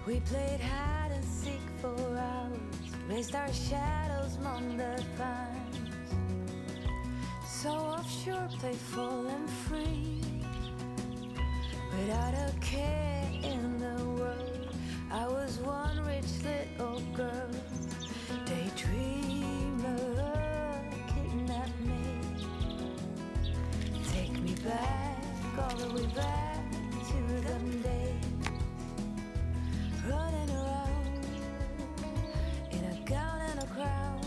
We played hide and seek for hours, raised our shadows among the pines. So offshore, playful and free, without a care in the world. I was one rich little girl, daydreamer, kidnap me. Take me back, all the way back to them days. Running around in a gown and a crown,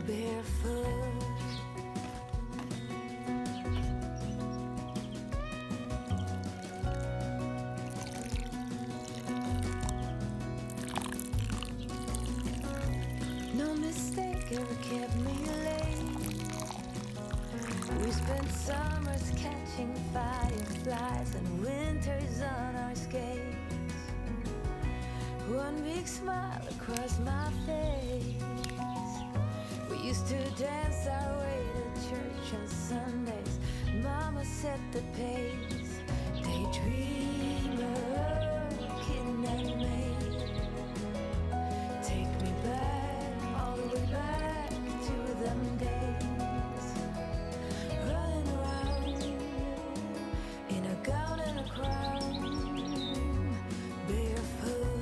barefoot. No mistake ever kept me late. We spent summers catching fireflies and winters on our skates. One big smile across my face. We used to dance our way to church on Sundays. Mama set the pace. Daydreamer, kidnap me. Take me back, all the way back to them days. Running around in a gown and a crown, barefoot.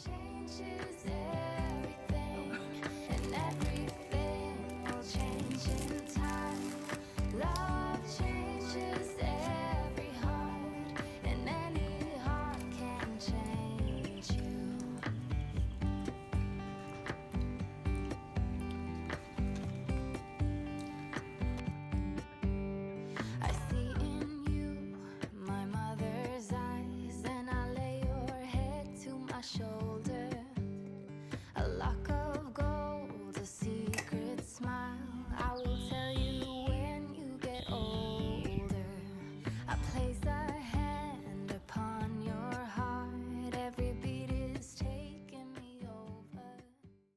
Changes everything, and everything will change in time. Love changes every heart, and any heart can change you. I see in you my mother's eyes, and I lay your head to my shoulder.